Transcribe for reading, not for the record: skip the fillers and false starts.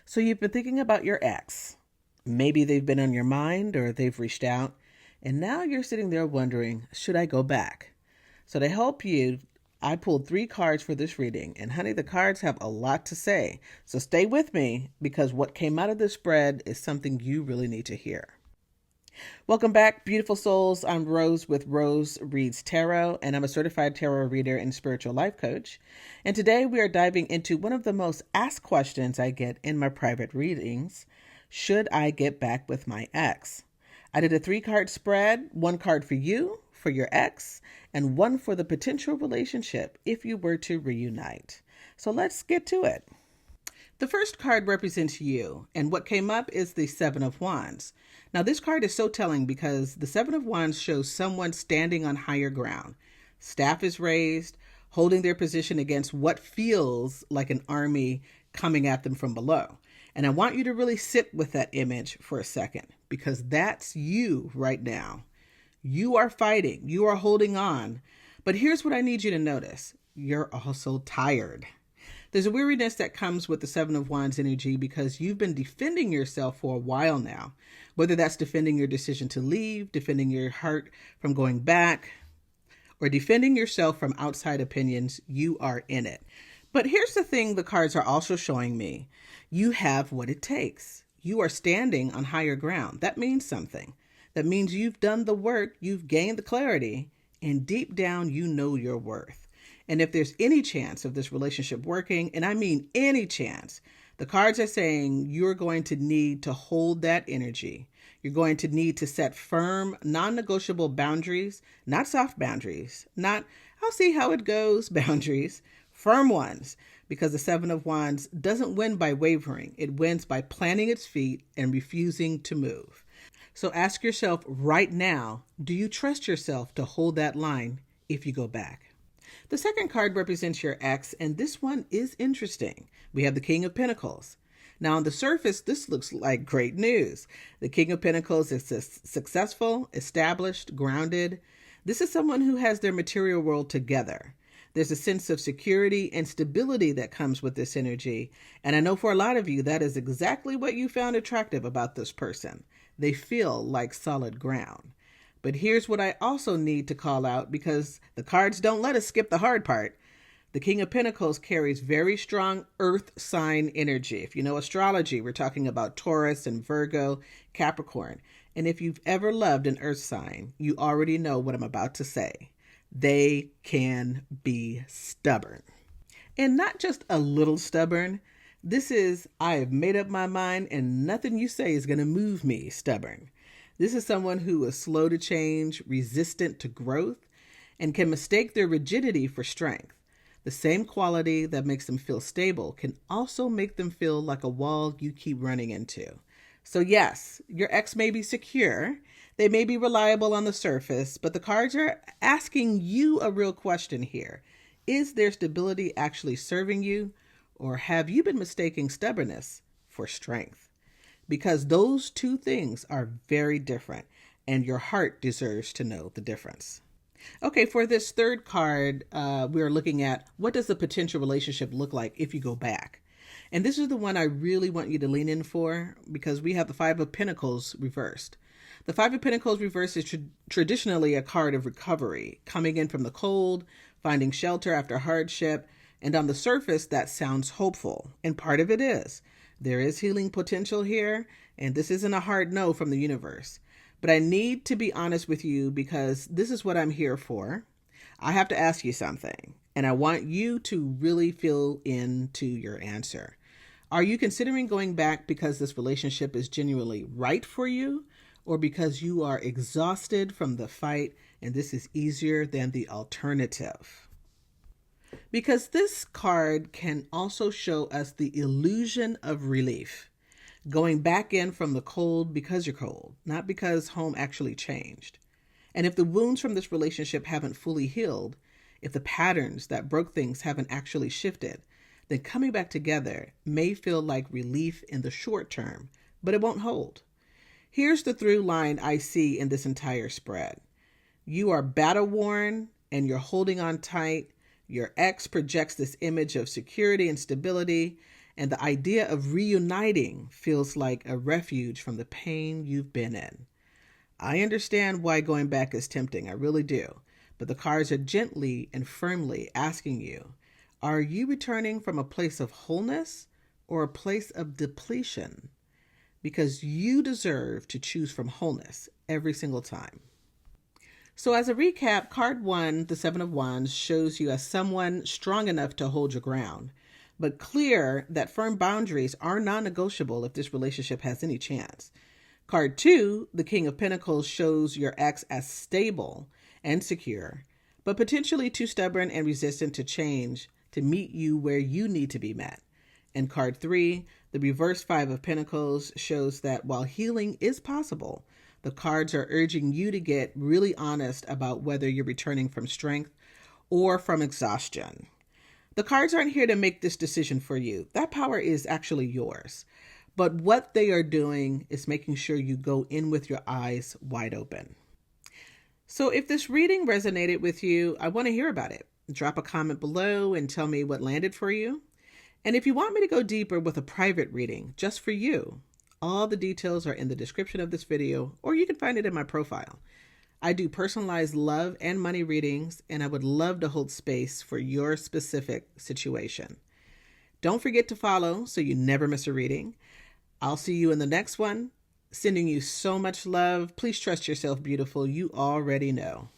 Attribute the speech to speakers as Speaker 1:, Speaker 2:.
Speaker 1: So you've been thinking about your ex. Maybe they've been on your mind or they've reached out. And now you're sitting there wondering, should I go back? So to help you, I pulled 3 cards for this reading. And honey, the cards have a lot to say. So stay with me because what came out of this spread is something you really need to hear. Welcome back, beautiful souls. I'm Rose with Rose Reads Tarot, and I'm a certified tarot reader and spiritual life coach. And today we are diving into one of the most asked questions I get in my private readings. Should I get back with my ex? I did a 3-card spread, 1 card for you, for your ex, and 1 for the potential relationship if you were to reunite. So let's get to it. The first card represents you, and what came up is the 7 of Wands. Now, this card is so telling because the 7 of Wands shows someone standing on higher ground. Staff is raised, holding their position against what feels like an army coming at them from below. And I want you to really sit with that image for a second because that's you right now. You are fighting, you are holding on. But here's what I need you to notice. You're also tired. There's a weariness that comes with the 7 of Wands energy because you've been defending yourself for a while now, whether that's defending your decision to leave, defending your heart from going back, or defending yourself from outside opinions. You are in it. But here's the thing the cards are also showing me. You have what it takes. You are standing on higher ground. That means something. That means you've done the work, you've gained the clarity, and deep down you know your worth. And if there's any chance of this relationship working, and I mean any chance, the cards are saying you're going to need to hold that energy. You're going to need to set firm, non-negotiable boundaries, not soft boundaries, not I'll see how it goes boundaries, firm ones, because the 7 of Wands doesn't win by wavering. It wins by planting its feet and refusing to move. So ask yourself right now, do you trust yourself to hold that line if you go back? The second card represents your ex, and this one is interesting. We have the King of Pentacles. Now, on the surface, this looks like great news. The King of Pentacles is successful, established, grounded. This is someone who has their material world together. There's a sense of security and stability that comes with this energy. And I know for a lot of you, that is exactly what you found attractive about this person. They feel like solid ground. But here's what I also need to call out because the cards don't let us skip the hard part. The King of Pentacles carries very strong earth sign energy. If you know astrology, we're talking about Taurus and Virgo, Capricorn. And if you've ever loved an earth sign, you already know what I'm about to say. They can be stubborn. And not just a little stubborn. This is, I have made up my mind and nothing you say is going to move me stubborn. This is someone who is slow to change, resistant to growth, and can mistake their rigidity for strength. The same quality that makes them feel stable can also make them feel like a wall you keep running into. So yes, your ex may be secure. They may be reliable on the surface, but the cards are asking you a real question here. Is their stability actually serving you, or have you been mistaking stubbornness for strength? Because those 2 things are very different, and your heart deserves to know the difference. Okay, for this third card, we are looking at what does a potential relationship look like if you go back? And this is the one I really want you to lean in for because we have the 5 of Pentacles reversed. The 5 of Pentacles reversed is traditionally a card of recovery, coming in from the cold, finding shelter after hardship, and on the surface, that sounds hopeful, and part of it is. There is healing potential here, and this isn't a hard no from the universe. But I need to be honest with you because this is what I'm here for. I have to ask you something, and I want you to really feel into your answer. Are you considering going back because this relationship is genuinely right for you, or because you are exhausted from the fight and this is easier than the alternative? Because this card can also show us the illusion of relief. Going back in from the cold because you're cold, not because home actually changed. And if the wounds from this relationship haven't fully healed, if the patterns that broke things haven't actually shifted, then coming back together may feel like relief in the short term, but it won't hold. Here's the through line I see in this entire spread. You are battle worn and you're holding on tight. Your ex projects this image of security and stability, And the idea of reuniting feels like a refuge from the pain you've been in. I understand why going back is tempting, I really do. But the cards are gently and firmly asking you, are you returning from a place of wholeness or a place of depletion? Because you deserve to choose from wholeness every single time. So as a recap, card 1, the 7 of Wands, shows you as someone strong enough to hold your ground, but clear that firm boundaries are non-negotiable if this relationship has any chance. Card 2, the King of Pentacles, shows your ex as stable and secure, but potentially too stubborn and resistant to change to meet you where you need to be met. And card 3, the reverse 5 of Pentacles, shows that while healing is possible, the cards are urging you to get really honest about whether you're returning from strength or from exhaustion. The cards aren't here to make this decision for you. That power is actually yours. But what they are doing is making sure you go in with your eyes wide open. So if this reading resonated with you, I want to hear about it. Drop a comment below and tell me what landed for you. And if you want me to go deeper with a private reading just for you, all the details are in the description of this video, or you can find it in my profile. I do personalized love and money readings, and I would love to hold space for your specific situation. Don't forget to follow so you never miss a reading. I'll see you in the next one. Sending you so much love. Please trust yourself, beautiful. You already know.